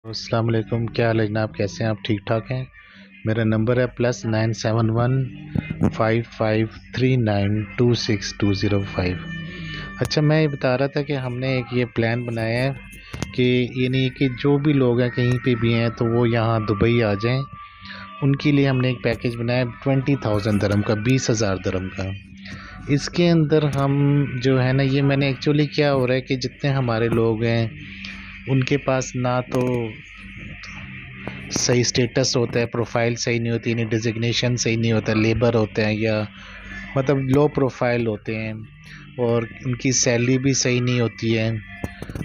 अस्सलाम वालेकुम। क्या हाल है जनाब, कैसे हैं आप? ठीक ठाक हैं? मेरा नंबर है +971 553926 205। अच्छा, मैं ये बता रहा था कि हमने एक ये प्लान बनाया है कि यानी कि जो भी लोग हैं कहीं पे भी हैं तो वो यहाँ दुबई आ जाएं। उनके लिए हमने एक पैकेज बनाया 20,000 दरम का, 20,000 दरम का। इसके अंदर हम जो है ना, ये मैंने एक्चुअली क्या हो रहा है कि जितने हमारे लोग हैं उनके पास ना तो सही स्टेटस होता है, प्रोफाइल सही नहीं होती, यानी डिजिग्नेशन सही नहीं होता, लेबर होते हैं या मतलब लो प्रोफाइल होते हैं, और उनकी सैलरी भी सही नहीं होती है,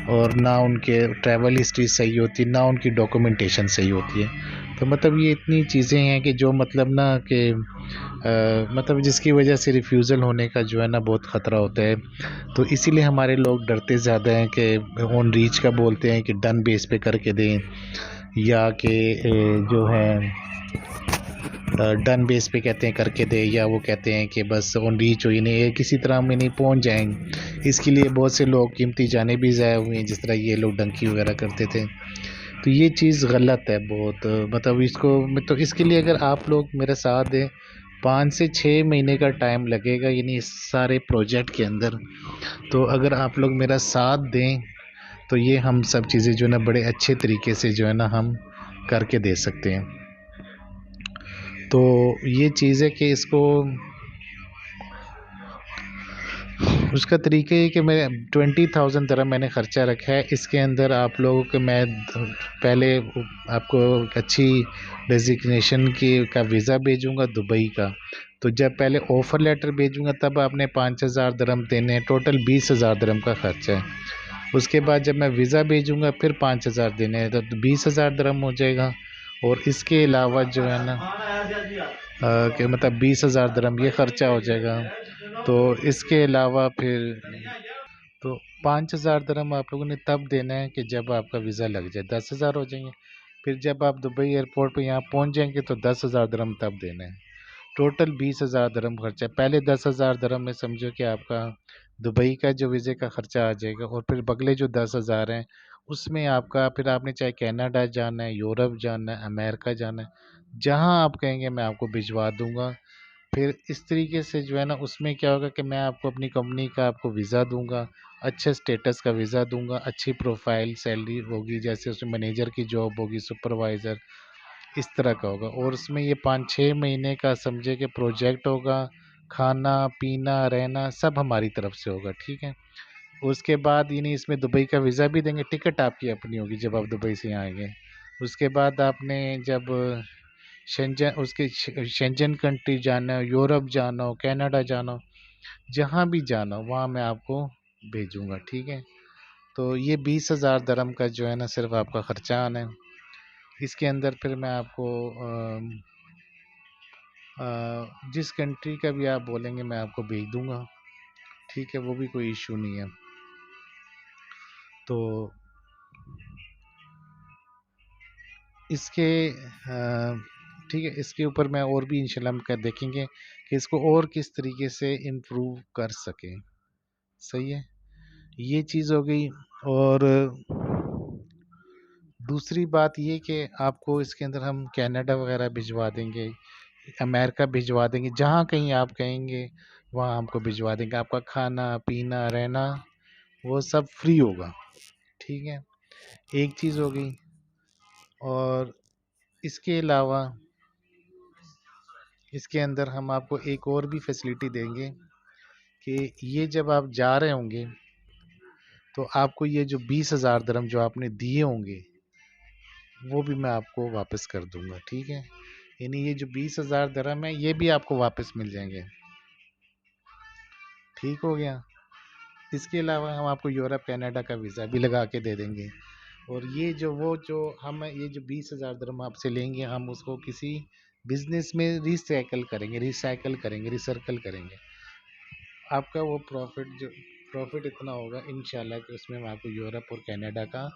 और ना उनके ट्रैवल हिस्ट्री सही होती है, ना उनकी डॉक्यूमेंटेशन सही होती है। तो मतलब ये इतनी चीज़ें हैं कि जो मतलब ना कि मतलब जिसकी वजह से रिफ्यूज़ल होने का जो है ना बहुत ख़तरा होता है। तो इसीलिए हमारे लोग डरते ज़्यादा हैं कि ऑन रीच का बोलते हैं कि डन बेस पे करके दें, या कि जो है डन बेस पे कहते हैं करके दे, या वो कहते हैं कि बस ऑन रीच हो ही नहीं, किसी तरह हम नहीं पहुंच जाएंगे। इसके लिए बहुत से लोग कीमती जाने भी ज़ाया हुए हैं, जिस तरह ये लोग डंकी वगैरह करते थे। तो ये चीज़ गलत है बहुत, मतलब इसको तो इसके लिए अगर आप लोग मेरे साथ दें, 5 से 6 महीने का टाइम लगेगा यानी इस सारे प्रोजेक्ट के अंदर। तो अगर आप लोग मेरा साथ दें तो ये हम सब चीज़ें जो है ना बड़े अच्छे तरीके से जो है ना हम करके दे सकते हैं। तो ये चीज़ है कि इसको उसका तरीका ये कि मैं 20,000 दरम मैंने ख़र्चा रखा है। इसके अंदर आप लोगों को मैं पहले आपको एक अच्छी डेजिग्नेशन की का वीज़ा भेजूँगा दुबई का। तो जब पहले ऑफ़र लेटर भेजूँगा तब आपने 5,000 दरम देने हैं, टोटल 20,000 दरम का ख़र्चा है। उसके बाद जब मैं वीज़ा भेजूँगा फिर 5,000 देने हैं, तो 20,000 दरम हो जाएगा। और इसके अलावा जो है ना कि मतलब 20,000 दरम ये ख़र्चा हो जाएगा। तो इसके अलावा फिर तो 5,000 दरम आप लोगों ने तब देना है कि जब आपका वीज़ा लग जाए, 10,000 हो जाएंगे। फिर जब आप दुबई एयरपोर्ट पे यहाँ पहुँच जाएंगे तो 10,000 दरम तब देना है। टोटल 20,000 दरम खर्चा है। पहले 10,000 दरम में समझो कि आपका दुबई का जो वीज़े का खर्चा आ जाएगा, और फिर बगले जो 10,000 हैं उसमें आपका फिर आपने चाहे कनाडा जाना है, यूरोप जाना है, अमेरिका जाना है, जहाँ आप कहेंगे मैं आपको भिजवा दूंगा। फिर इस तरीके से जो है ना उसमें क्या होगा कि मैं आपको अपनी कंपनी का आपको वीज़ा दूंगा, अच्छे स्टेटस का वीज़ा दूंगा, अच्छी प्रोफाइल सैलरी होगी, जैसे उसमें मैनेजर की जॉब होगी, सुपरवाइज़र, इस तरह का होगा। और उसमें ये 5-6 महीने का समझे कि प्रोजेक्ट होगा। खाना पीना रहना सब हमारी तरफ से होगा, ठीक है। उसके बाद यानी इसमें दुबई का वीज़ा भी देंगे, टिकट आपकी अपनी होगी जब आप दुबई से यहाँ आएंगे। उसके बाद आपने जब शेंजन उसके शेंजन कंट्री जाना हो, यूरोप जाना हो, कनाडा जाना हो, जहाँ भी जाना हो वहाँ मैं आपको भेजूंगा, ठीक है। तो ये 20,000 दरम का जो है ना सिर्फ आपका खर्चा आना है। इसके अंदर फिर मैं आपको जिस कंट्री का भी आप बोलेंगे मैं आपको भेज दूंगा, ठीक है, वो भी कोई इशू नहीं है। तो इसके ठीक है, इसके ऊपर मैं और भी इंशाल्लाह हम कर देखेंगे कि इसको और किस तरीके से इम्प्रूव कर सकें। सही है, ये चीज़ हो गई। और दूसरी बात ये कि आपको इसके अंदर हम कनाडा वगैरह भिजवा देंगे, अमेरिका भिजवा देंगे, जहाँ कहीं आप कहेंगे वहाँ हमको भिजवा देंगे। आपका खाना पीना रहना वो सब फ्री होगा, ठीक है। एक चीज़ हो गई। और इसके अलावा इसके अंदर हम आपको एक और भी फैसिलिटी देंगे कि ये जब आप जा रहे होंगे तो आपको ये जो 20,000 दरम जो आपने दिए होंगे वो भी मैं आपको वापस कर दूंगा, ठीक है। यानी ये जो 20,000 दरम है ये भी आपको वापस मिल जाएंगे, ठीक हो गया। इसके अलावा हम आपको यूरोप कनाडा का वीज़ा भी लगा के दे देंगे। और ये जो वो जो हम ये जो 20,000 दरम आपसे लेंगे हम उसको किसी बिजनेस में रिसाइकल करेंगे, रिसर्कल करेंगे। आपका वो प्रॉफिट इतना होगा इंशाल्लाह कि उसमें हम आपको यूरोप और कनाडा का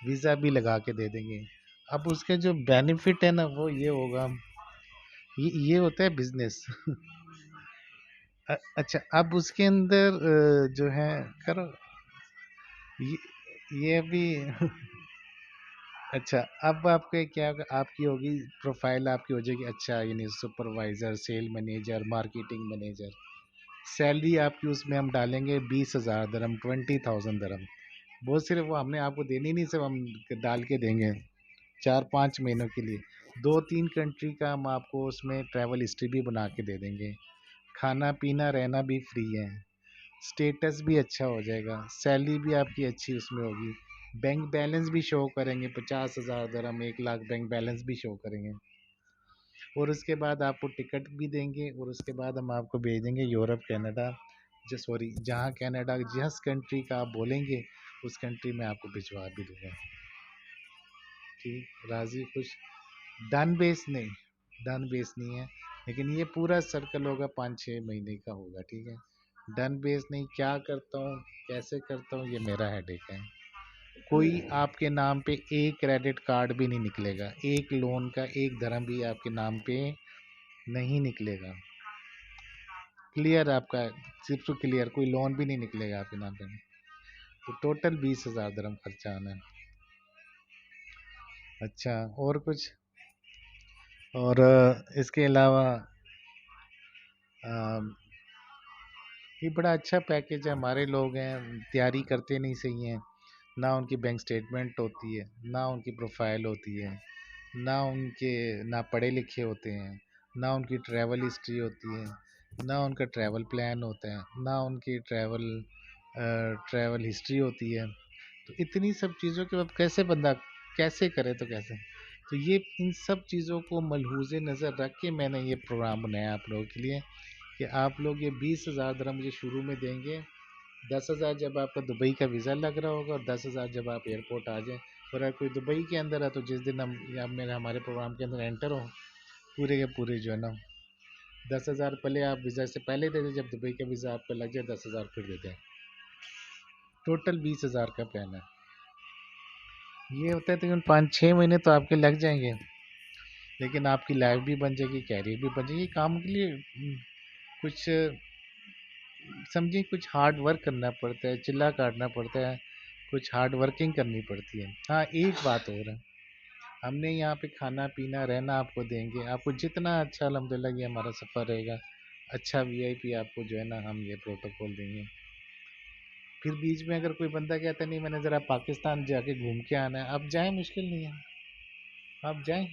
वीज़ा भी लगा के दे देंगे। अब उसके जो बेनिफिट है ना वो ये होगा, ये होता है बिजनेस। अच्छा, अब उसके अंदर जो है करो ये ये अभी अच्छा, अब आपके क्या आपकी होगी प्रोफाइल आपकी हो जाएगी, अच्छा यानी supervisor, sale manager, marketing manager. Salary आपकी उसमें हम डालेंगे 20,000 दिरहम, 20,000 दिरहम। वो सिर्फ वो हमने आपको देनी नहीं, सिर्फ हम डाल के देंगे 4-5 महीनों के लिए। 2-3 कंट्री का हम आपको उसमें ट्रैवल हिस्ट्री भी बना के दे देंगे। खाना पीना रहना भी फ्री है, स्टेटस भी अच्छा हो जाएगा, सैलरी भी आपकी अच्छी उसमें होगी, बैंक बैलेंस भी शो करेंगे, 50,000 दिरहम, 1 लाख बैंक बैलेंस भी शो करेंगे। और उसके बाद आपको टिकट भी देंगे, और उसके बाद हम आपको भेज देंगे यूरोप, कनाडा, जो सॉरी जहाँ कनाडा जिस कंट्री का आप बोलेंगे उस कंट्री में आपको भिजवा भी दूंगा। ठीक, राजी, खुश। डन बेस नहीं, डन बेस नहीं है, लेकिन ये पूरा सर्कल होगा 5-6 महीने का होगा, ठीक है। डन बेस नहीं, क्या करता हूँ कैसे करता हूँ ये मेरा हेडेक है। कोई आपके नाम पे एक क्रेडिट कार्ड भी नहीं निकलेगा, एक लोन का एक धर्म भी आपके नाम पे नहीं निकलेगा। क्लियर आपका, सिर्फ तो क्लियर, कोई लोन भी नहीं निकलेगा आपके नाम पे। तो टोटल 20,000 दिरहम खर्चा आना है। अच्छा, और कुछ? और इसके अलावा अ, ये बड़ा अच्छा पैकेज है, हमारे लोग हैं तैयारी करते नहीं सही हैं, ना उनकी बैंक स्टेटमेंट होती है, ना उनकी प्रोफाइल होती है, ना उनके, ना पढ़े लिखे होते हैं, ना उनकी ट्रैवल हिस्ट्री होती है, ना उनका ट्रैवल प्लान होता है, ना उनकी ट्रैवल हिस्ट्री होती है। तो इतनी सब चीज़ों के बाद कैसे बंदा कैसे करे, तो कैसे? तो ये इन सब चीज़ों को मलहूज़े नज़र रख के मैंने ये प्रोग्राम बनाया आप लोगों के लिए, कि आप लोग ये 20,000 दिरहम मुझे शुरू में देंगे। 10,000 जब आपका दुबई का वीज़ा लग रहा होगा, और 10,000 जब आप एयरपोर्ट आ जाएं। और अगर कोई दुबई के अंदर है तो जिस दिन हम या मेरे हमारे प्रोग्राम के अंदर एंटर हो, पूरे के पूरे जो है ना 10,000 पहले आप वीज़ा से पहले दे दें, जब दुबई का वीज़ा आपका लग जाए 10,000 फिर दे दें। टोटल 20,000 का प्लान है। ये होता है तकरीबन 5-6 महीने तो आपके लग जाएंगे, लेकिन आपकी लाइफ भी बन जाएगी, कैरियर भी बन जाएगी। काम के लिए कुछ समझिए, कुछ हार्ड वर्क करना पड़ता है, चिल्ला काटना पड़ता है, कुछ हार्ड वर्किंग करनी पड़ती है। हाँ, एक बात और है, हमने यहाँ पे खाना पीना रहना आपको देंगे, आपको जितना अच्छा अल्हम्दुलिल्लाह ये हमारा सफ़र रहेगा, अच्छा वीआईपी आपको जो है ना हम ये प्रोटोकॉल देंगे। फिर बीच में अगर कोई बंदा कहता है नहीं मैंने ज़रा पाकिस्तान जाके घूम के आना है, आप जाएं, मुश्किल नहीं है, आप जाएं,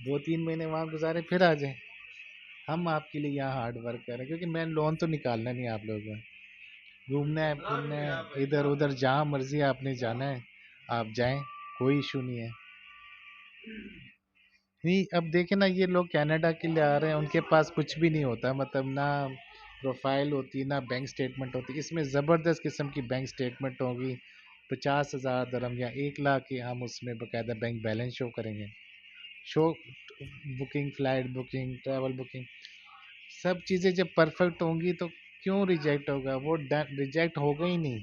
2-3 महीने वहाँ गुजारे, फिर आ जाएं। हम आपके लिए यहाँ हार्ड वर्क कर रहे हैं, क्योंकि मैं लोन तो निकालना नहीं है आप लोगों का। घूमना है फिरना है इधर उधर, जहाँ मर्जी आपने जाना है आप जाएं, कोई इशू नहीं है। नहीं, अब देखे ना, ये लोग कनाडा के लिए आ रहे हैं, उनके पास कुछ भी नहीं होता, मतलब ना प्रोफाइल होती, ना बैंक स्टेटमेंट होती। इसमें ज़बरदस्त किस्म की बैंक स्टेटमेंट होगी, 50,000 दरम या 1 लाख की, हम उसमें बकायदा बैंक बैलेंस शो करेंगे। Show booking, flight booking, travel booking, सब चीज़ें जब परफेक्ट होंगी तो क्यों रिजेक्ट होगा? वो रिजेक्ट होगा ही नहीं।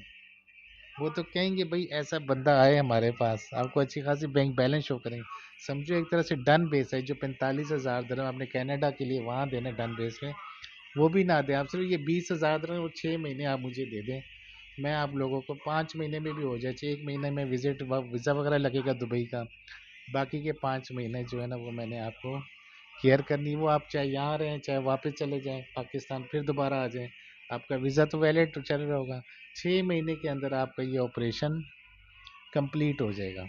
वो तो कहेंगे भाई ऐसा बंदा आए हमारे पास, आपको अच्छी खासी बैंक बैलेंस शो करेंगे। समझो एक तरह से डन बेस है, जो 45,000 दिरहम आपने कनाडा के लिए वहाँ देने डन बेस में, वो भी ना दें, आप सिर्फ ये 20,000 दिरहम वो 6 महीने आप मुझे दे दें। मैं आप लोगों को 5 महीने में भी हो जाए, 1 महीने में वीज़ा वगैरह लगेगा दुबई का, बाकी के 5 महीने जो है ना वो मैंने आपको केयर करनी। वो आप चाहे यहाँ रहें, चाहे वापस चले जाएं पाकिस्तान, फिर दोबारा आ जाएं, आपका वीज़ा तो वैलिड चल रहा होगा। 6 महीने के अंदर आपका ये ऑपरेशन कंप्लीट हो जाएगा।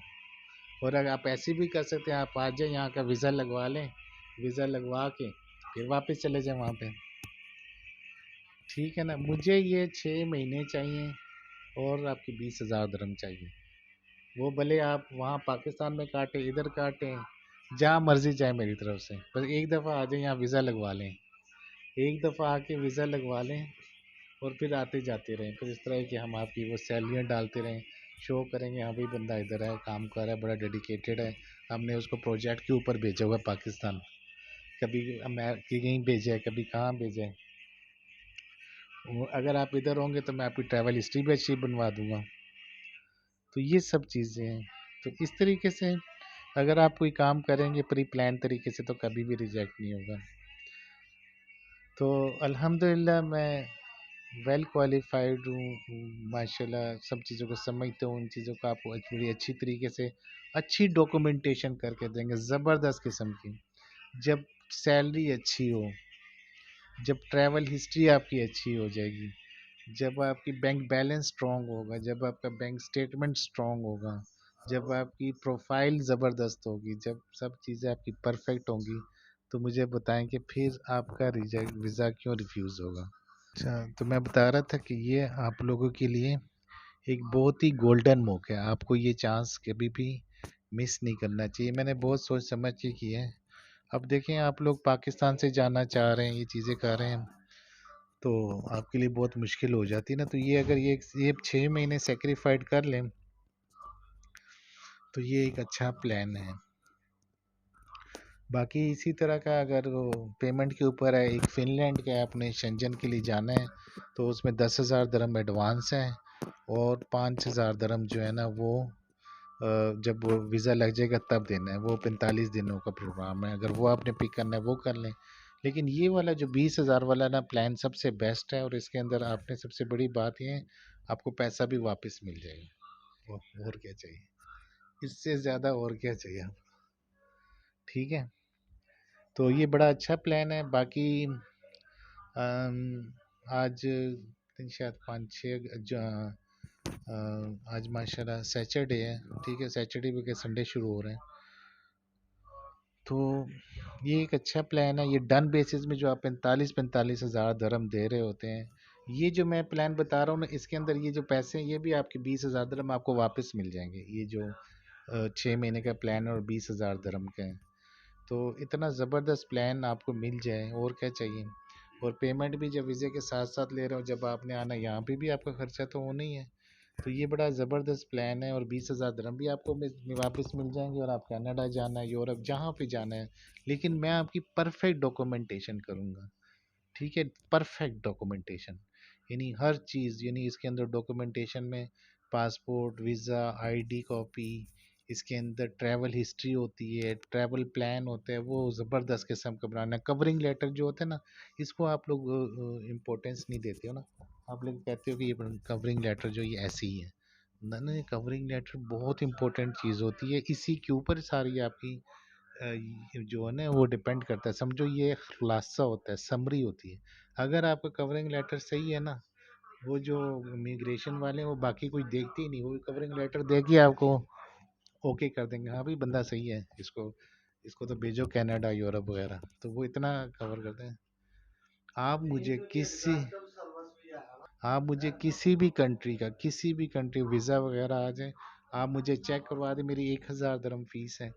और अगर आप ऐसे भी कर सकते हैं, आप आ जाए यहाँ का वीज़ा लगवा लें, वीज़ा लगवा के फिर वापस चले जाएं वहाँ पे, ठीक है ना। मुझे ये 6 महीने चाहिए, और आपकी 20,000 दिरहम चाहिए। वो भले आप वहाँ पाकिस्तान में काटें, इधर काटें, जहाँ मर्जी जाए मेरी तरफ से, बस एक दफ़ा आ जाए यहाँ वीज़ा लगवा लें, एक दफ़ा आके वीज़ा लगवा लें, और फिर आते जाते रहें। फिर इस तरह है कि हम आपकी वो सैलरियाँ डालते रहें, शो करेंगे हाँ भाई बंदा इधर है, काम कर रहा है, बड़ा डेडिकेटेड है। हमने उसको प्रोजेक्ट के ऊपर भेजा हुआ है पाकिस्तान, कभी अमेरिका कहीं भेजा है, कभी कहाँ भेजा है। अगर आप इधर होंगे तो मैं आपकी ट्रैवल हिस्ट्री भी अच्छी बनवा दूंगा। तो ये सब चीज़ें हैं। तो इस तरीके से अगर आप कोई काम करेंगे प्री प्लान तरीके से, तो कभी भी रिजेक्ट नहीं होगा। तो अल्हम्दुलिल्लाह मैं वेल क्वालिफाइड हूँ माशाल्लाह, सब चीज़ों को समझता हूँ, उन चीज़ों को आपको बड़ी अच्छी तरीके से अच्छी डॉक्यूमेंटेशन करके देंगे, ज़बरदस्त किस्म की। जब सैलरी अच्छी हो, जब ट्रैवल हिस्ट्री आपकी अच्छी हो जाएगी, जब आपकी बैंक बैलेंस स्ट्रॉन्ग होगा, जब आपका बैंक स्टेटमेंट स्ट्रॉन्ग होगा, जब आपकी प्रोफाइल ज़बरदस्त होगी, जब सब चीज़ें आपकी परफेक्ट होंगी, तो मुझे बताएं कि फिर आपका रिजेक्ट वीज़ा क्यों रिफ्यूज़ होगा। अच्छा, तो मैं बता रहा था कि ये आप लोगों के लिए एक बहुत ही गोल्डन मौका है, आपको ये चांस कभी भी मिस नहीं करना चाहिए। मैंने बहुत सोच समझ के की है। अब देखें, आप लोग पाकिस्तान से जाना चाह रहे हैं, ये चीज़ें कर रहे हैं, तो आपके लिए बहुत मुश्किल हो जाती है ना। तो ये अगर ये 6 महीने सेक्रीफाइड कर लें, तो ये एक अच्छा प्लान है। बाकी इसी तरह का अगर वो पेमेंट के ऊपर है, एक फ़िनलैंड का है, आपने शेंजन के लिए जाना है, तो उसमें 10,000 दरम एडवांस है और 5,000 दरम जो है ना वो जब वो वीज़ा लग जाएगा तब देना है। वो 45 दिनों का प्रोग्राम है, अगर वो आपने पिक करना है वो कर लें। लेकिन ये वाला जो 20,000 वाला ना प्लान सबसे बेस्ट है, और इसके अंदर आपने सबसे बड़ी बात ये है, आपको पैसा भी वापस मिल जाएगा। और क्या चाहिए, इससे ज़्यादा और क्या चाहिए आप। ठीक है, तो ये बड़ा अच्छा प्लान है। बाकी आज शायद 5-6 आज माशाल्लाह सैटरडे है। ठीक है, सैटरडे के संडे शुरू हो रहे हैं, तो ये एक अच्छा प्लान है। ये डन बेसिस में जो आप 45,000 दरम दे रहे होते हैं, ये जो मैं प्लान बता रहा हूँ ना, इसके अंदर ये जो पैसे हैं ये भी आपके 20,000 दरम आपको वापस मिल जाएंगे। ये जो 6 महीने का प्लान है और 20,000 दरम का है, तो इतना ज़बरदस्त प्लान आपको मिल जाए, और क्या चाहिए। और पेमेंट भी जब वीज़े के साथ साथ ले रहे हो, जब आपने आना यहाँ पे भी आपका खर्चा तो होना ही है। तो ये बड़ा ज़बरदस्त प्लान है, और 20,000 दिरहम भी आपको वापस मिल जाएंगे, और आप कनाडा जाना है, यूरोप जहाँ पे जाना है। लेकिन मैं आपकी परफेक्ट डॉक्यूमेंटेशन करूँगा। ठीक है, परफेक्ट डॉक्यूमेंटेशन, यानी हर चीज़, यानी इसके अंदर डॉक्यूमेंटेशन में पासपोर्ट, वीज़ा, आईडी कॉपी, इसके अंदर ट्रैवल हिस्ट्री होती है, ट्रैवल प्लान होता है, वो ज़बरदस्त किस्म का बनाना है। कवरिंग लेटर जो होता है ना, इसको आप लोग इम्पोर्टेंस नहीं देते हो ना। आप लोग कहते हो कि ये कवरिंग लेटर जो ये ऐसी ही है। ना ना, कवरिंग लेटर बहुत इंपॉर्टेंट चीज़ होती है, इसी के ऊपर सारी आपकी ये जो है ना वो डिपेंड करता है। समझो ये खुलासा होता है, समरी होती है। अगर आपका कवरिंग लेटर सही है ना, वो जो इमिग्रेशन वाले हैं वो बाकी कुछ देखते ही नहीं, वो कवरिंग लेटर देख के आपको ओके कर देंगे, हाँ भाई बंदा सही है, इसको इसको तो भेजो कनाडा, यूरोप वगैरह, तो वो इतना कवर करते हैं। आप मुझे किसी आप मुझे किसी भी कंट्री वीज़ा वगैरह आ जाए, आप मुझे चेक करवा दें, मेरी 1,000 दरम फीस है,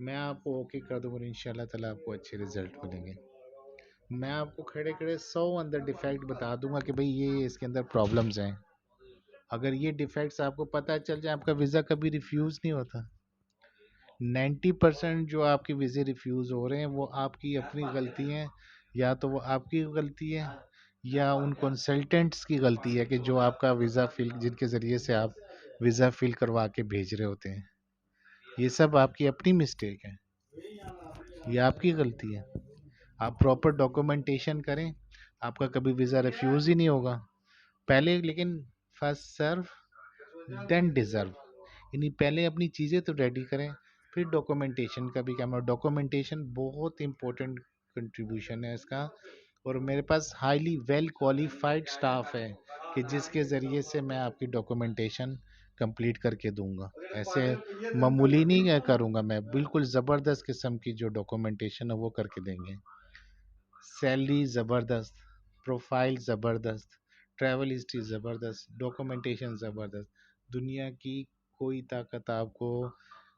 मैं आपको ओके कर दूंगा, और इंशाल्लाह ताला आपको अच्छे रिजल्ट मिलेंगे। मैं आपको खड़े खड़े 100 अंदर डिफेक्ट बता दूंगा कि भाई ये इसके अंदर प्रॉब्लम्स हैं। अगर ये डिफेक्ट्स आपको पता चल जाए, आपका वीज़ा कभी रिफ्यूज़ नहीं होता। 90% जो आपके वीज़े रिफ्यूज़ हो रहे हैं वो आपकी अपनी गलती है, या तो वो आपकी गलती है, या उन कंसल्टेंट्स की गलती है कि जो आपका वीज़ा फिल, जिनके ज़रिए से आप वीज़ा फिल करवा के भेज रहे होते हैं। ये सब आपकी अपनी मिस्टेक है, ये आपकी गलती है। आप प्रॉपर डॉक्यूमेंटेशन करें, आपका कभी वीज़ा रिफ्यूज़ ही नहीं होगा। पहले लेकिन फर्स्ट सर्व देन डिज़र्व, यानी पहले अपनी चीज़ें तो रेडी करें, फिर डॉक्यूमेंटेशन का भी काम है। डॉक्यूमेंटेशन बहुत इंपॉर्टेंट कंट्रीब्यूशन है इसका, और मेरे पास हाईली वेल क्वालिफाइड स्टाफ है कि जिसके ज़रिए से मैं आपकी डॉक्यूमेंटेशन कंप्लीट करके दूंगा। ऐसे मामूली नहीं करूंगा, मैं बिल्कुल ज़बरदस्त किस्म की जो डॉक्यूमेंटेशन है वो करके देंगे। सैलरी ज़बरदस्त, प्रोफाइल ज़बरदस्त, ट्रैवल हिस्ट्री ज़बरदस्त, डॉक्यूमेंटेशन ज़बरदस्त। दुनिया की कोई ताकत आपको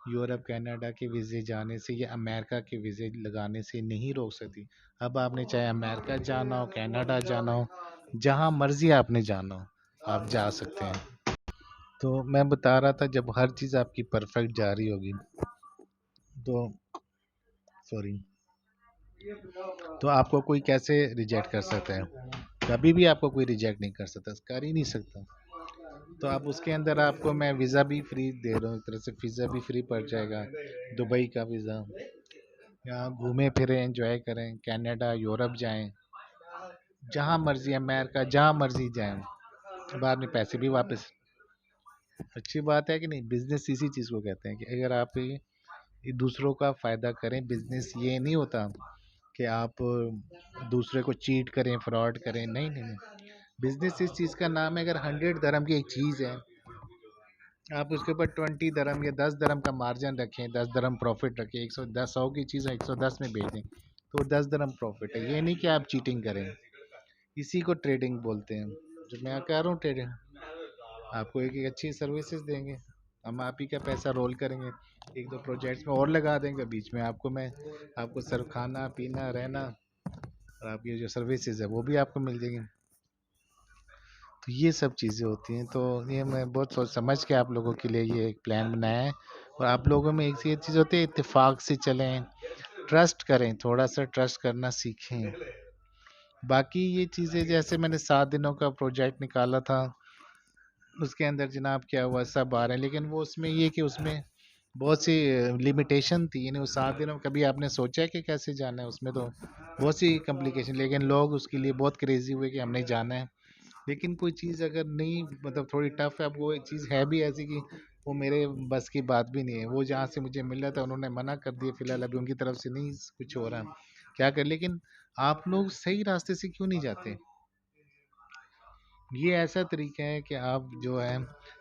यूरोप कनाडा के वीज़े जाने से या अमेरिका के वीज़े लगाने से नहीं रोक सकती। अब आपने चाहे अमेरिका जाना हो, कनाडा जाना हो, जहाँ मर्ज़ी आपने जाना हो, आप जा सकते हैं। तो मैं बता रहा था, जब हर चीज़ आपकी परफेक्ट जा रही होगी, तो सॉरी, तो आपको कोई कैसे रिजेक्ट कर सकता है? कभी भी आपको कोई रिजेक्ट नहीं कर सकता, कर ही नहीं सकता। तो आप उसके अंदर आपको मैं वीज़ा भी फ्री दे रहा हूँ, एक तरह से वीज़ा भी फ्री पड़ जाएगा, दुबई का वीज़ा। यहाँ घूमें फिरें, एंजॉय करें, कनाडा, यूरोप जाएं, जहाँ मर्जी अमेरिका, जहाँ मर्जी जाएं, बाद में पैसे भी वापस। अच्छी बात है कि नहीं? बिजनेस इसी चीज़ को कहते हैं कि अगर आप ये दूसरों का फ़ायदा करें। बिजनेस ये नहीं होता कि आप दूसरे को चीट करें, फ्रॉड करें। नहीं, नहीं, नहीं। बिजनेस इस चीज़ का नाम है, अगर 100 dirham की एक चीज़ है, आप उसके ऊपर 20 dirham या 10 dirham का मार्जिन रखें, 10 dirham प्रॉफिट रखें, 110, 100 की चीज़ 110 में बेच दें, तो 10 dirham प्रॉफिट है। ये नहीं कि आप चीटिंग करें। इसी को ट्रेडिंग बोलते हैं। जो मैं कह रहा हूँ ट्रेडिंग, आपको एक एक अच्छी सर्विसेज देंगे, हम आप ही का पैसा रोल करेंगे, एक दो प्रोजेक्ट्स में और लगा देंगे, बीच में आपको मैं आपको सिर्फ खाना पीना रहना और आपकी जो सर्विसेज है वो भी आपको मिल जाएगी। तो ये सब चीज़ें होती हैं। तो ये मैं बहुत सोच समझ के आप लोगों के लिए ये एक प्लान बनाया है। और आप लोगों में एक ये चीज़ होती है, इत्तेफाक से चलें, ट्रस्ट करें, थोड़ा सा ट्रस्ट करना सीखें। बाकी ये चीज़ें, जैसे मैंने 7 दिनों का प्रोजेक्ट निकाला था, उसके अंदर जनाब क्या हुआ, सब आ रहे हैं, लेकिन वो उसमें ये कि उसमें बहुत सी लिमिटेशन थी। यानी वो 7 दिनों में कभी आपने सोचा है कि कैसे जाना है? उसमें तो बहुत सी कॉम्प्लिकेशन, लेकिन लोग उसके लिए बहुत क्रेजी हुए कि हमने जाना है। लेकिन कोई चीज़ अगर नहीं, मतलब थोड़ी टफ है, अब वो एक चीज़ है भी ऐसी कि वो मेरे बस की बात भी नहीं है। वो जहाँ से मुझे मिल रहा था उन्होंने मना कर दिया, फिलहाल अभी उनकी तरफ से नहीं कुछ हो रहा, क्या कर। लेकिन आप लोग सही रास्ते से क्यों नहीं जाते? ये ऐसा तरीका है कि आप जो है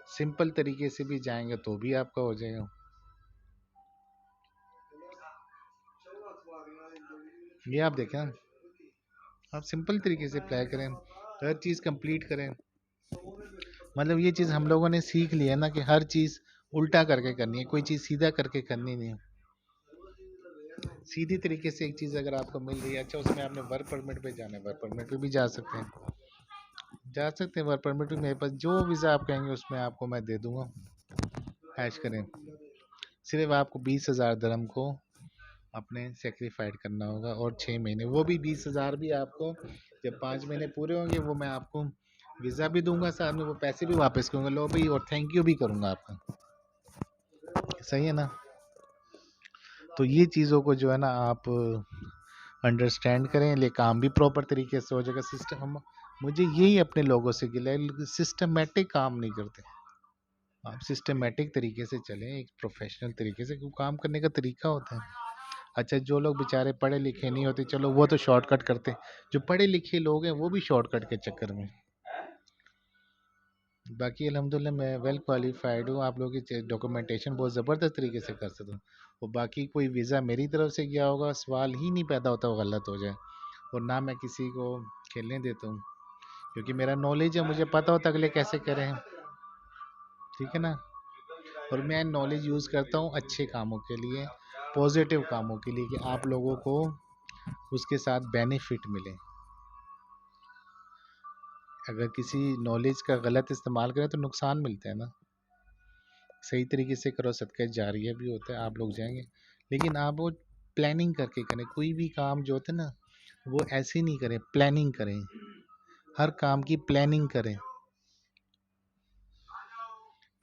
सिंपल तरीके से भी जाएंगे तो भी आपका हो जाएगा। ये आप देखें ना, आप सिंपल तरीके से अप्लाई करें, हर चीज़ कंप्लीट करें। मतलब ये चीज़ हम लोगों ने सीख लिया है ना कि हर चीज़ उल्टा करके करनी है, कोई चीज़ सीधा करके करनी नहीं है। सीधी तरीके से एक चीज़ अगर आपको मिल रही है, अच्छा उसमें आपने वर्क परमिट पे जाना है, वर्क परमिट पे भी जा सकते हैं, जा सकते हैं। वर्क परमिट भी मेरे पास, जो वीज़ा आप कहेंगे उसमें आपको मैं दे दूंगा। ऐश करें, सिर्फ आपको 20,000 dirham को अपने सेक्रीफाइड करना होगा, और 6 महीने, वो भी 20,000 भी आपको जब 5 महीने पूरे होंगे, वो मैं आपको वीज़ा भी दूंगा, साथ में वो पैसे भी वापस करूंगा, लो भाई, और थैंक यू भी करूंगा आपका। सही है ना? तो ये चीज़ों को जो है ना आप अंडरस्टैंड करें, ले काम भी प्रॉपर तरीके से हो जाएगा। सिस्टम हम, मुझे यही अपने लोगों से गिला है, सिस्टमेटिक काम नहीं करते। आप सिस्टमेटिक तरीके से चलें, एक प्रोफेशनल तरीके से, क्योंकि काम करने का तरीका होता है। अच्छा, जो लोग बेचारे पढ़े लिखे नहीं होते, चलो वो तो शॉर्टकट करते, जो पढ़े लिखे लोग हैं वो भी शॉर्टकट के चक्कर में। बाकी अल्हम्दुलिल्लाह मैं वेल क्वालिफाइड हूँ, आप लोगों की डॉक्यूमेंटेशन बहुत ज़बरदस्त तरीके से कर सकता हूँ। और बाकी कोई वीज़ा मेरी तरफ से गया होगा, सवाल ही नहीं पैदा होता वो गलत हो जाए। और ना मैं किसी को खेलने देता हूँ, क्योंकि मेरा नॉलेज है, मुझे पता होता अगले कैसे करें। ठीक है ना? और मैं नॉलेज यूज़ करता हूँ अच्छे कामों के लिए, पॉजिटिव कामों के लिए, कि आप लोगों को उसके साथ बेनिफिट मिले। अगर किसी नॉलेज का गलत इस्तेमाल करें तो नुकसान मिलता है ना। सही तरीके से करो, सदका जारिया भी होता है, आप लोग जाएंगे। लेकिन आप वो प्लानिंग करके करें, कोई भी काम जो होता है ना, वो ऐसे नहीं करें, प्लानिंग करें, हर काम की प्लानिंग करें,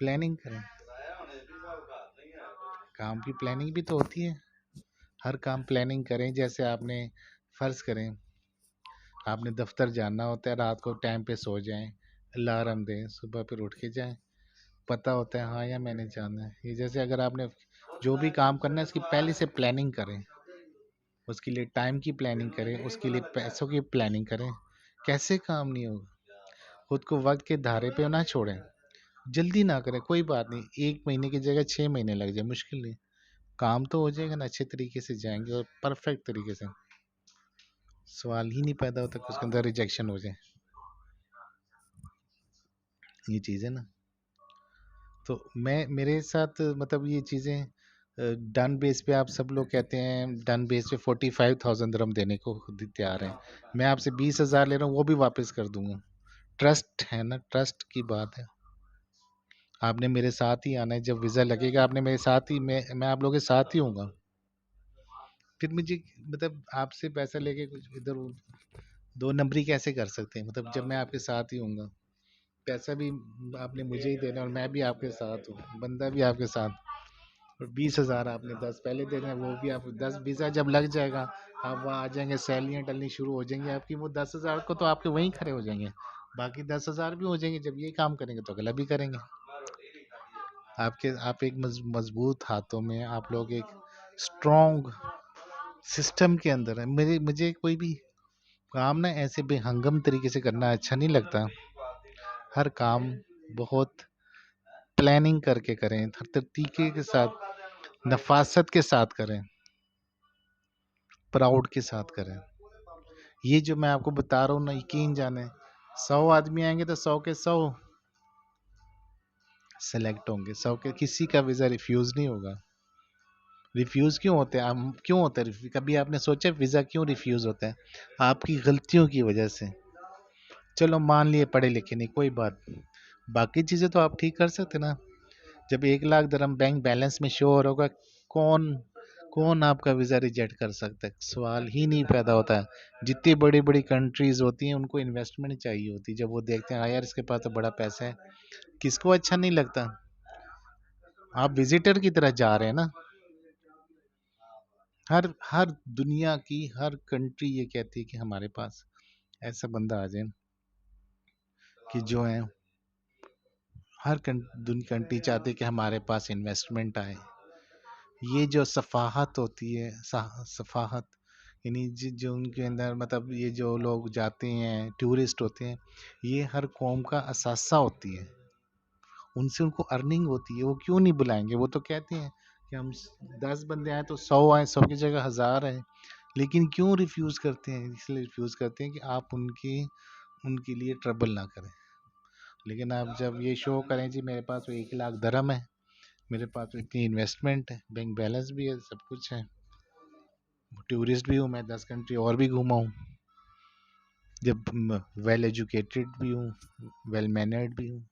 प्लानिंग करें। काम की प्लानिंग भी तो होती है, हर काम प्लानिंग करें। जैसे आपने फ़र्ज़ करें, आपने दफ्तर जाना होता है, रात को टाइम पे सो जाएं, अलार्म दें, सुबह फिर उठ के जाएं, पता होता है हाँ यार मैंने जाना है। ये जैसे अगर आपने जो भी काम करना है, उसकी पहले से प्लानिंग करें, उसके लिए टाइम की प्लानिंग करें, उसके लिए पैसों की प्लानिंग करें। कैसे काम नहीं होगा? खुद को वक्त के धारे पे ना छोड़ें, जल्दी ना करें, कोई बात नहीं, 1 महीने की जगह 6 महीने लग जाए, मुश्किल नहीं, काम तो हो जाएगा ना। अच्छे तरीके से जाएंगे और परफेक्ट तरीके से, सवाल ही नहीं पैदा होता कि उसके अंदर रिजेक्शन हो जाए। ये चीज़ है ना। तो मैं, मेरे साथ मतलब ये चीज़ें डन बेस पे, आप सब लोग कहते हैं डन बेस पे 45,000 dirham देने को तैयार हैं। मैं आपसे 20,000 ले रहा हूँ, वो भी वापस कर दूंगा। ट्रस्ट है ना, ट्रस्ट की बात है। आपने मेरे साथ ही आना है, जब वीज़ा लगेगा आपने मेरे साथ ही, मैं आप लोगों के साथ ही हूँगा। फिर मुझे, मतलब आपसे पैसा लेके कुछ इधर दो नंबरी कैसे कर सकते हैं? मतलब जब मैं आपके साथ ही हूँगा, पैसा भी आपने मुझे ही देना और मैं भी आपके साथ हूँ, बंदा भी आपके साथ। 20,000 आपने 10 पहले दे दें, वो भी आप 10 वीज़ा जब लग जाएगा, आप वहाँ आ जाएंगे, सैलरियाँ डलनी शुरू हो जाएंगी आपकी, वो 10,000 को तो आपके वहीं खड़े हो जाएंगे, बाकी 10,000 भी हो जाएंगे। जब ये काम करेंगे तो अगला भी करेंगे। आप एक मजबूत हाथों में, आप लोग एक स्ट्रॉन्ग सिस्टम के अंदर है। मुझे कोई भी काम ना ऐसे बेहंगम तरीके से करना अच्छा नहीं लगता। हर काम बहुत प्लानिंग करके करें, हर तरीके के साथ, नफासत के साथ करें, प्राउड के साथ करें। ये जो मैं आपको बता रहा हूँ ना, यकीन जाने 100 आदमी आएंगे तो 100 के 100 सेलेक्ट होंगे, 100 के किसी का वीज़ा रिफ्यूज़ नहीं होगा। रिफ्यूज़ क्यों होते हैं? क्यों होता है कभी आपने सोचा वीज़ा क्यों रिफ्यूज़ होता है? आपकी गलतियों की वजह से। चलो मान लिए पढ़े लिखे नहीं, कोई बात नहीं, बाकी चीज़ें तो आप ठीक कर सकते ना। जब 1 लाख दरम बैंक बैलेंस में शो हो रहा होगा, कौन कौन आपका वीज़ा रिजेक्ट कर सकता है? सवाल ही नहीं पैदा होता है। जितनी बड़ी बड़ी कंट्रीज होती हैं उनको इन्वेस्टमेंट चाहिए होती है, जब वो देखते हैं हाँ यार इसके पास तो बड़ा पैसा है, किसको अच्छा नहीं लगता? आप विजिटर की तरह जा रहे हैं ना। हर हर दुनिया की हर कंट्री ये कहती है कि हमारे पास ऐसा बंदा आ जाए कि जो है, हर कंट्री चाहती है कि हमारे पास इन्वेस्टमेंट आए। ये जो सफाहत होती है, सफाहत यानी जो उनके अंदर, मतलब ये जो लोग जाते हैं टूरिस्ट होते हैं, ये हर कौम का असासा होती है, उनसे उनको अर्निंग होती है। वो क्यों नहीं बुलाएंगे? वो तो कहते हैं कि हम 10 बंदे आए तो 100 आए, 100 की जगह 1000 आए। लेकिन क्यों रिफ्यूज़ करते हैं? इसलिए रिफ्यूज़ करते हैं कि आप उनके लिए ट्रबल ना करें। लेकिन आप जब ये शो करें जी मेरे पास तो 1 लाख दरम है, मेरे पास तो इतनी इन्वेस्टमेंट है, बैंक बैलेंस भी है, सब कुछ है, टूरिस्ट भी हूँ मैं, 10 कंट्री और भी घूमा हूँ, जब वेल एजुकेटेड भी हूँ, वेल मैनर्ड भी हूँ,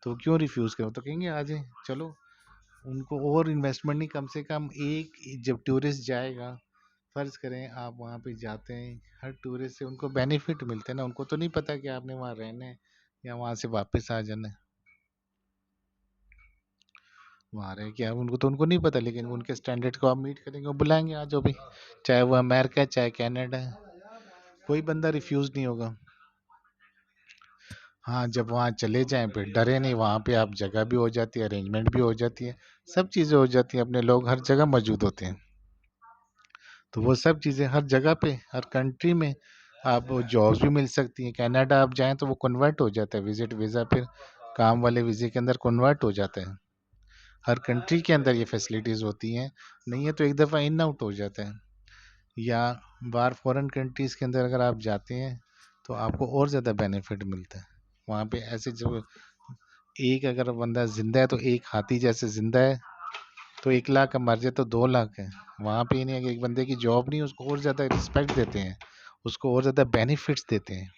तो क्यों रिफ्यूज़ करो? तो कहेंगे आ जाए, चलो। उनको और इन्वेस्टमेंट नहीं, कम से कम एक, जब टूरिस्ट जाएगा, फ़र्ज़ करें आप वहाँ पे जाते हैं, हर टूरिस्ट से उनको बेनिफिट मिलते हैं ना। उनको तो नहीं पता कि आपने वहाँ रहना है या वहाँ से वापस आ जाना है। वहाँ रहे क्या, उनको नहीं पता, लेकिन उनके स्टैंडर्ड को आप मीट करेंगे, वो बुलाएंगे आ जाओ भी, चाहे वो अमेरिका है चाहे कनाडा है, कोई बंदा रिफ्यूज़ नहीं होगा। हाँ, जब वहाँ चले जाएं फिर डरे नहीं, वहाँ पे आप जगह भी हो जाती है, अरेंजमेंट भी हो जाती है, सब चीज़ें हो जाती हैं, अपने लोग हर जगह मौजूद होते हैं। तो वो सब चीज़ें हर जगह पे, हर कंट्री में आपको जॉब्स भी मिल सकती हैं। कनाडा आप जाएं तो वो कन्वर्ट हो जाता है, विजिट वीज़ा फिर काम वाले वीज़े के अंदर कन्वर्ट हो जाता है। हर कंट्री के अंदर ये फैसिलिटीज़ होती हैं, नहीं है तो एक दफ़ा इन आउट हो जाता है। या बाहर फॉरेन कंट्रीज़ के अंदर अगर आप जाते हैं तो आपको और ज़्यादा बेनिफिट मिलता है। वहाँ पे ऐसे जो एक अगर बंदा ज़िंदा है तो एक हाथी जैसे ज़िंदा है, तो 1 लाख का मर जाए तो 2 लाख है। वहाँ पे ये नहीं है कि एक बंदे की जॉब नहीं, उसको और ज़्यादा रिस्पेक्ट देते हैं, उसको और ज़्यादा बेनिफिट्स देते हैं,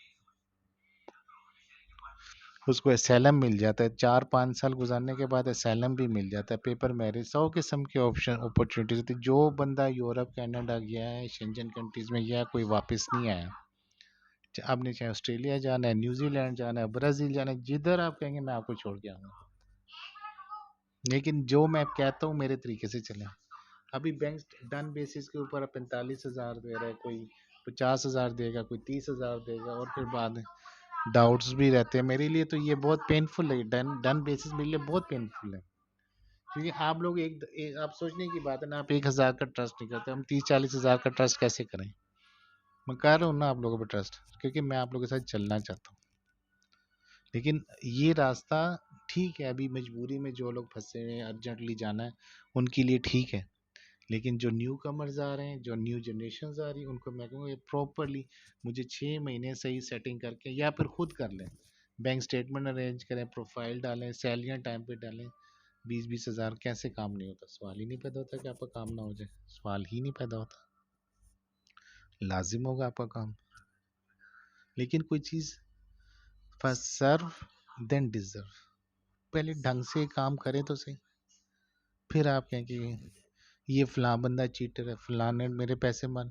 उसको एसाइलम मिल जाता है, 4-5 साल गुजारने के बाद एसाइलम भी मिल जाता है, पेपर मैरिज, 100 किस्म के ऑप्शन अपॉर्चुनिटीज होती है। जो बंदा यूरोप कनाडा गया है, शेंजन कंट्रीज़ में गया, कोई वापस नहीं आया। आपने चाहे ऑस्ट्रेलिया जाना है, न्यूजीलैंड जाना है, ब्राज़ील जाना है, जिधर आप कहेंगे मैं आपको छोड़ के आऊँगा। लेकिन जो मैं कहता हूँ मेरे तरीके से चलें। अभी बैंक डन बेसिस के ऊपर 45,000 दे रहा है, कोई 50,000 देगा, कोई 30,000 देगा, और फिर बाद में डाउट्स भी रहते हैं। मेरे लिए तो ये बहुत पेनफुल है, डन डन बेसिस मेरे लिए बहुत पेनफुल है। क्योंकि आप लोग आप सोचने की बात है ना, आप 1,000 का ट्रस्ट नहीं करते, हम 30-40,000 का ट्रस्ट कैसे करें? मैं कह रहा हूँ ना आप लोगों पर ट्रस्ट, क्योंकि मैं आप लोगों के साथ चलना चाहता हूँ। लेकिन ये रास्ता ठीक है, अभी मजबूरी में जो लोग फंसे हैं, अर्जेंटली जाना है, उनके लिए ठीक है। लेकिन जो न्यू कमर्स आ रहे हैं, जो न्यू जनरेशन आ रही है, उनको मैं कहूँगा प्रॉपरली मुझे 6 महीने सही सेटिंग करके, या फिर खुद कर लें, बैंक स्टेटमेंट अरेंज करें, प्रोफाइल डालें, सैलरियाँ टाइम पे डालें। 20-20 हज़ार कैसे काम नहीं होता? सवाल ही नहीं पैदा होता कि आपका काम ना हो जाए, सवाल ही नहीं पैदा होता, लाजिम होगा आपका काम। लेकिन कोई चीज़ फर्स्ट सर्व देन डिजर्व, पहले ढंग से काम करें तो सही, फिर आप कहें कि ये फलां बंदा चीटर है, फलां ने मेरे पैसे मार।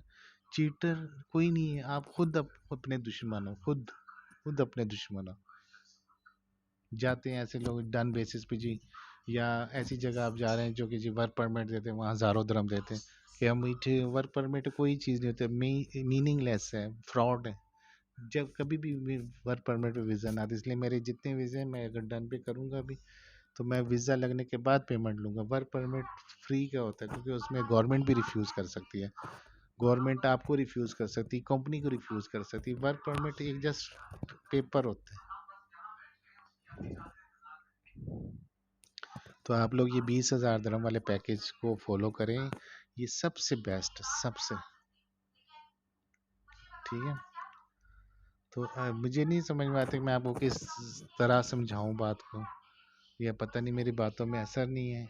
चीटर कोई नहीं है, आप खुद अपने दुश्मन हो, खुद अपने दुश्मन हो। जाते हैं ऐसे लोग डन बेसिस पे जी, या ऐसी जगह आप जा रहे हैं जो कि जी वर्क परमिट देते हैं, वहाँ हज़ारों दिरहम देते हैं कि हम मीठे वर्क परमिट कोई चीज़ नहीं होती, मीनिंगलेस है, फ्रॉड है। जब कभी भी वर्क परमिट पे वीज़ा ना आते, इसलिए मेरे जितने वीज़े हैं मैं अगर डन पे करूँगा अभी, तो मैं वीज़ा लगने के बाद पेमेंट लूँगा। वर्क परमिट फ्री का होता है क्योंकि उसमें गवर्नमेंट भी रिफ्यूज़ कर सकती है, गवर्नमेंट आपको रिफ्यूज़ कर सकती है, कंपनी को रिफ्यूज़ कर सकती है। वर्क परमिट एक जस्ट पेपर होता है। तो आप लोग ये 20,000 दिरहम वाले पैकेज को फॉलो करें, ये सबसे बेस्ट, सबसे ठीक है। तो मुझे नहीं समझ में आता कि मैं आपको किस तरह समझाऊं बात को, या पता नहीं मेरी बातों में असर नहीं है,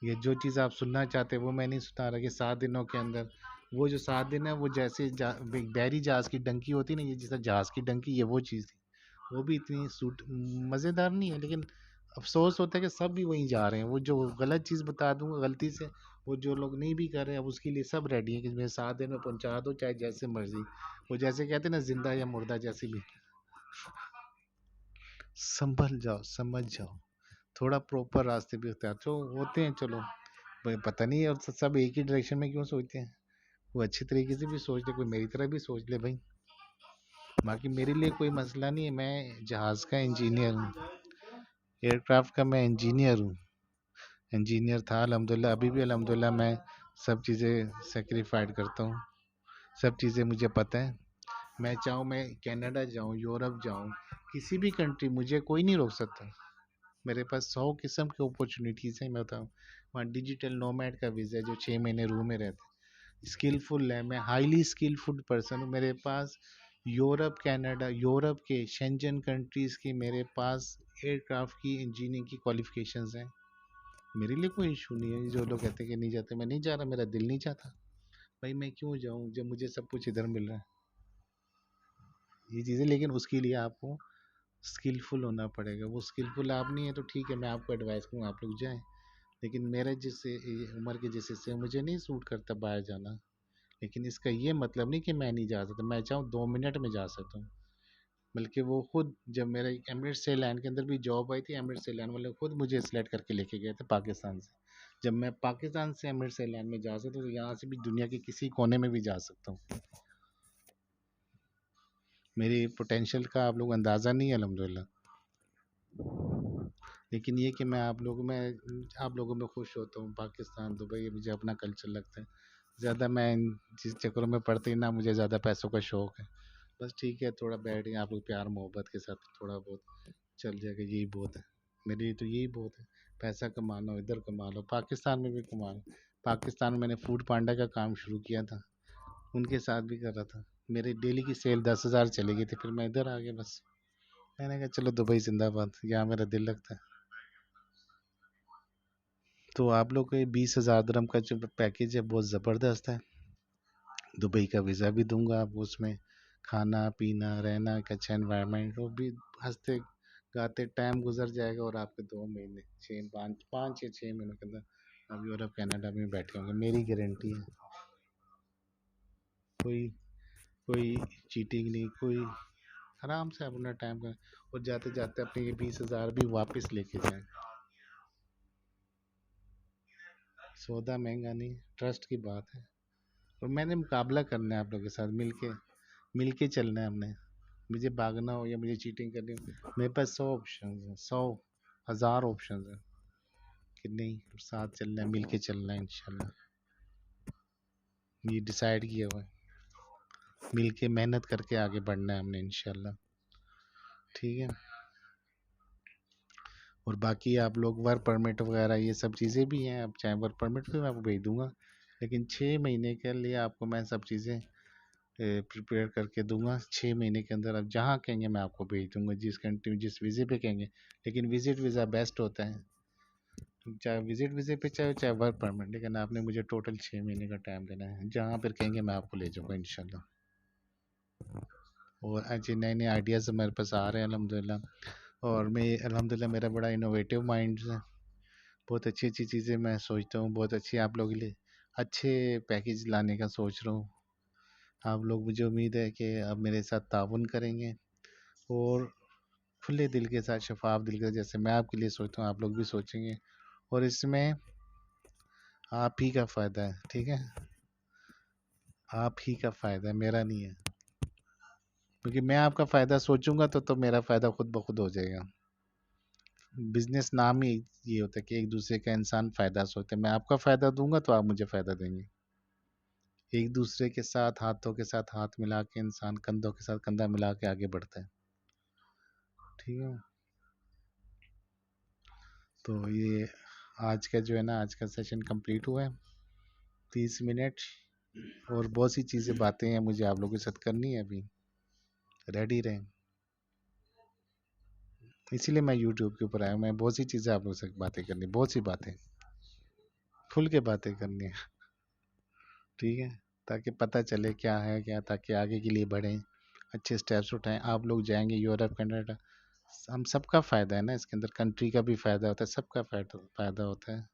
ये जो चीज़ आप सुनना चाहते हैं वो मैं नहीं सुना रहा कि 7 दिनों के अंदर, वो जो 7 दिन है वो जैसे एक बहरी जहाज़ की डंकी होती है ना, ये जैसा जहाज़ की डंकी, ये वो चीज़ थी। वो भी इतनी सूट मज़ेदार नहीं है, लेकिन अफसोस होता है कि सब भी वहीं जा रहे हैं। वो जो गलत चीज़ बता दूंगा गलती से, वो जो लोग नहीं भी कर रहे हैं, अब उसके लिए सब रेडी है कि मैं 7 दिन में पहुंचा दो, चाहे जैसे मर्जी। वो जैसे कहते हैं ना, जिंदा या मुर्दा, जैसे भी। संभल जाओ, समझ जाओ, थोड़ा प्रॉपर रास्ते पे उतार तो होते हैं। चलो भाई, पता नहीं, और सब एक ही डायरेक्शन में क्यों सोचते हैं? वो अच्छी तरीके से भी सोच ले, कोई मेरी तरह भी सोच ले भाई। बाकी मेरे लिए कोई मसला नहीं है, मैं जहाज़ का इंजीनियर हूँ, एयरक्राफ्ट का मैं इंजीनियर हूँ, इंजीनियर था अल्हम्दुलिल्लाह, अभी भी अल्हम्दुलिल्लाह मैं सब चीज़ें सेक्रीफाइड करता हूँ, सब चीज़ें मुझे पता है। मैं चाहूँ मैं कनाडा जाऊँ, यूरोप जाऊँ, किसी भी कंट्री, मुझे कोई नहीं रोक सकता। मेरे पास 100 किस्म की अपॉर्चुनिटीज़ हैं, मैं बताऊँ। वहाँ डिजिटल नोमैड का वीज़ा है, जो 6 महीने रूम में रहते हैं, स्किलफुल है, मैं हाईली स्किलफुल पर्सन हूँ। मेरे पास यूरोप, कनाडा, यूरोप के शेंजन कंट्रीज़ की मेरे पास एयरक्राफ्ट की इंजीनियरिंग की क्वालिफिकेशंस हैं। मेरे लिए कोई इशू नहीं है। जो लोग कहते हैं कि नहीं जाते, मैं नहीं जा रहा, मेरा दिल नहीं चाहता भाई, मैं क्यों जाऊँ जब मुझे सब कुछ इधर मिल रहा है, ये चीज़ें। लेकिन उसके लिए आपको स्किलफुल होना पड़ेगा। वो स्किलफुल आप नहीं है तो ठीक है, मैं आपको एडवाइस करूँ आप लोग जाएं, लेकिन मेरे जिससे उम्र के जिस हिस्से, मुझे नहीं सूट करता बाहर जाना। लेकिन इसका ये मतलब नहीं कि मैं नहीं जा सकता, मैं चाहूँ 2 मिनट में जा सकता हूँ। बल्कि वो खुद, जब मेरे एमिरेट्स एयरलाइन के अंदर भी जॉब आई थी, एमिरेट्स एयरलाइन वाले खुद मुझे सिलेक्ट करके लेके गए थे पाकिस्तान से। जब मैं पाकिस्तान से एमिरेट्स एयरलाइन में जा सकता हूँ, तो यहाँ से भी दुनिया के किसी कोने में भी जा सकता हूँ। मेरी पोटेंशियल का आप लोग अंदाज़ा नहीं है अल्हम्दुलिल्लाह। लेकिन ये कि मैं आप लोगों में खुश होता हूँ। पाकिस्तान, दुबई मुझे अपना कल्चर लगता है। ज़्यादा मैं इन जिस चक्करों में पड़ते ही ना, मुझे ज़्यादा पैसों का शौक़ है। बस ठीक है, थोड़ा बैठ के आप लोग प्यार मोहब्बत के साथ थोड़ा बहुत चल जाएगा, यही बहुत है। मेरे लिए तो यही बहुत है। पैसा कमा लो, इधर कमा लो, पाकिस्तान में भी कमा लो। पाकिस्तान में मैंने फूड पांडा का काम शुरू किया था, उनके साथ भी कर रहा था। मेरी डेली की सेल 10,000 चली गई थी, फिर मैं इधर आ गया बस। मैंने कहा चलो दुबई जिंदाबाद, यहाँ मेरा दिल लगता है। तो आप लोग के 20,000 दिरहम का जो पैकेज है बहुत ज़बरदस्त है। दुबई का वीज़ा भी दूंगा आपको, उसमें खाना पीना रहना का अच्छा एनवायरनमेंट, वो भी हंसते गाते टाइम गुजर जाएगा, और आपके 2 महीने, 5 या 6 महीनों के अंदर आप यूरोप कनाडा में बैठे होंगे, मेरी गारंटी है। कोई कोई चीटिंग नहीं, कोई, आराम से अपना टाइम का, और जाते जाते अपने ये 20,000 भी वापस लेके जाएं। सौदा महंगा नहीं, ट्रस्ट की बात है। और मैंने मुकाबला करना है आप लोगों के साथ, मिल के चलना है हमने। मुझे भागना हो या मुझे चीटिंग करनी हो, मेरे पास 100 ऑप्शन हैं, 100 हज़ार ऑप्शन हैं कि नहीं, साथ चलना है, मिल के चलना है इंशाल्लाह। ये डिसाइड किया हुआ है, मिल के मेहनत करके आगे बढ़ना है हमने इंशाल्लाह। ठीक है। और बाकी आप लोग वर्क परमिट वगैरह ये सब चीज़ें भी हैं, अब चाहे वर्क परमिट भी मैं आपको भेज दूंगा, लेकिन 6 महीने के लिए आपको मैं सब चीज़ें प्रिपेयर करके दूंगा। 6 महीने के अंदर आप जहाँ कहेंगे मैं आपको भेज दूंगा, जिस कंट्री में जिस वीज़े पे कहेंगे। लेकिन विजिट वीज़ा बेस्ट होता है, चाहे विजिट वीज़े पे चाहे चाहे वर्क परमिट, लेकिन आपने मुझे टोटल 6 महीने का टाइम देना है। जहाँ पर कहेंगे मैं आपको ले जाऊँगा इंशाल्लाह। और अच्छे नए नए आइडियाज़ हमारे पास आ रहे हैं अल्हम्दुलिल्लाह, और मैं अल्हम्दुलिल्लाह मेरा बड़ा इनोवेटिव माइंड है। बहुत अच्छी अच्छी चीज़ें मैं सोचता हूँ, बहुत अच्छी आप लोगों के लिए अच्छे पैकेज लाने का सोच रहा हूँ। आप लोग, मुझे उम्मीद है कि आप मेरे साथ ताउन करेंगे, और खुले दिल के साथ, शफाफ दिल के, जैसे मैं आपके लिए सोचता हूँ आप लोग भी सोचेंगे, और इसमें आप ही का फ़ायदा है, ठीक है? आप ही का फ़ायदा है, मेरा नहीं है, क्योंकि मैं आपका फ़ायदा सोचूंगा तो मेरा फ़ायदा खुद ब खुद हो जाएगा। बिजनेस नाम ही ये होता है कि एक दूसरे का इंसान फ़ायदा सोचते हैं। मैं आपका फ़ायदा दूंगा तो आप मुझे फ़ायदा देंगे। एक दूसरे के साथ, हाथों के साथ हाथ मिला के इंसान कंधों के साथ कंधा मिला के आगे बढ़ता है, ठीक है? तो ये आज का जो है ना, आज का सेशन कंप्लीट हुआ है, 30 मिनट, और बहुत सी चीज़ें बातें हैं मुझे आप लोगों के साथ करनी है अभी, रेडी रहें। इसीलिए मैं यूट्यूब के ऊपर आया हूँ, मैं बहुत सी चीज़ें आप लोगों से बातें करनी, बहुत सी बातें खुल के बातें करनी है, ठीक है? ताकि पता चले क्या है क्या, ताकि आगे के लिए बढ़ें, अच्छे स्टेप्स उठाएं। आप लोग जाएंगे यूरोप, कनाडा, हम सबका फ़ायदा है ना इसके अंदर, कंट्री का भी फ़ायदा होता है, सबका फ़ायदा होता है,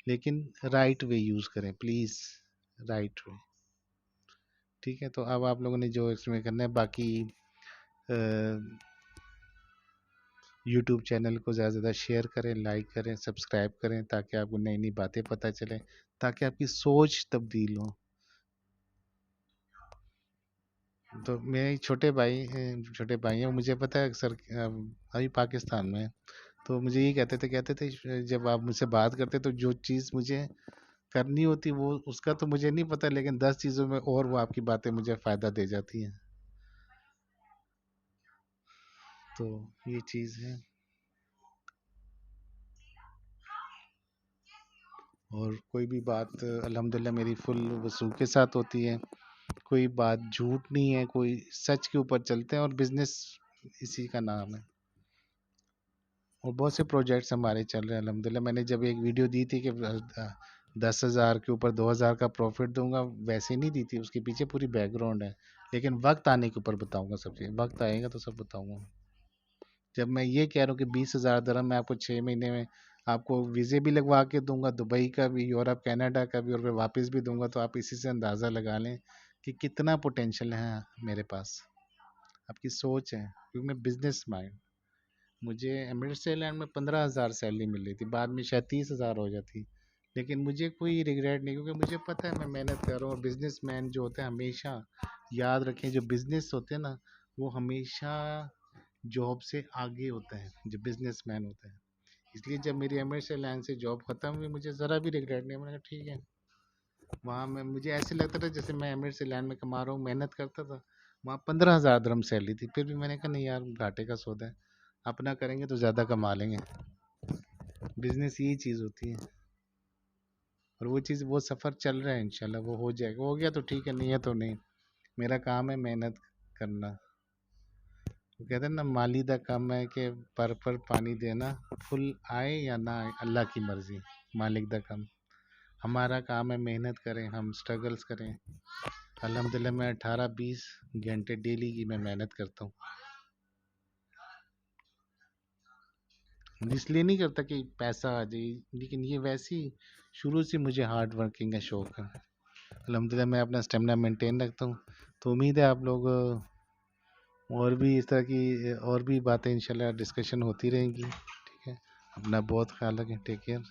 लेकिन राइट वे यूज़ करें प्लीज़, राइट वे, ठीक है? तो अब आप लोगों ने जो इसमें करना है, बाकी यूट्यूब चैनल को ज़्यादा से ज़्यादा शेयर करें, लाइक करें, सब्सक्राइब करें, ताकि आपको नई नई बातें पता चलें, ताकि आपकी सोच तब्दील हो। तो मेरे छोटे भाई हैं, मुझे पता है सर, अभी पाकिस्तान में हैं, तो मुझे ये कहते थे जब आप मुझसे बात करते तो जो चीज़ मुझे करनी होती वो उसका तो मुझे नहीं पता, लेकिन 10 चीज़ों में और वो आपकी बातें मुझे फ़ायदा दे जाती हैं। तो ये चीज़ है, और कोई भी बात अल्हम्दुलिल्लाह मेरी फुल वसूख के साथ होती है, कोई बात झूठ नहीं है, कोई सच के ऊपर चलते हैं, और बिजनेस इसी का नाम है। और बहुत से प्रोजेक्ट्स हमारे चल रहे हैं अल्हम्दुलिल्लाह। मैंने जब एक वीडियो दी थी कि 10,000 के ऊपर 2,000 का प्रॉफिट दूंगा, वैसे नहीं दी थी, उसके पीछे पूरी बैकग्राउंड है, लेकिन वक्त आने के ऊपर बताऊंगा सब चीज़, वक्त आएगा तो सब बताऊंगा। जब मैं ये कह रहा हूँ कि 20,000 दरम मैं आपको 6 महीने में आपको वीज़े भी लगवा के दूंगा, दुबई का भी, यूरोप कनाडा का भी, और फिर वापस भी दूंगा, तो आप इसी से अंदाज़ा लगा लें कि कितना पोटेंशियल है मेरे पास। आपकी सोच है, क्योंकि मैं बिजनेस माइंड, मुझे एमिरेट्स एयरलाइन में 15,000 सैलरी मिल रही थी, बाद में शायद 30,000 हो जाती, लेकिन मुझे कोई रिग्रेट नहीं, क्योंकि मुझे पता है मैं मेहनत कर रहा हूँ। और बिजनेस मैन जो होते हैं हमेशा याद रखें, जो बिजनेस होते हैं ना, वो हमेशा जॉब से आगे होता है, जो बिजनेस मैन होता है। इसलिए जब मेरी एमिरेट्स एयरलाइन से जॉब खत्म हुई, मुझे ज़रा भी रिग्रेट नहीं, मैंने कहा ठीक है। वहाँ मैं, मुझे ऐसे लगता था जैसे मैं एमिरेट्स एयरलाइन में कमा रहा हूँ, मेहनत करता था, वहाँ 15,000 दिरहम सैलरी थी, फिर भी मैंने कहा नहीं यार, घाटे का सौदा है, अपना करेंगे तो ज़्यादा कमा लेंगे। बिजनेस यही चीज़ होती है, और वो चीज़, वो सफ़र चल रहा है, इंशाल्लाह वो हो जाएगा, हो गया तो ठीक है, नहीं है तो नहीं। मेरा काम है मेहनत करना। वो कहते हैं ना, माली दा काम है कि पर पानी देना, फुल आए या ना आए अल्लाह की मर्ज़ी, मालिक दा काम। हमारा काम है मेहनत करें, हम स्ट्रगल्स करें। अल्हम्दुलिल्लाह मैं 18-20 घंटे डेली की मैं मेहनत करता हूँ, इसलिए नहीं करता कि पैसा आ जाए, लेकिन ये वैसी शुरू से मुझे हार्ड वर्किंग का शौक है। अल्हम्दुलिल्लाह मैं अपना स्टेमिना मेंटेन रखता हूँ। तो उम्मीद है आप लोग और भी इस तरह की और भी बातें इंशाल्लाह डिस्कशन होती रहेंगी, ठीक है? अपना बहुत ख्याल रखें, टेक केयर।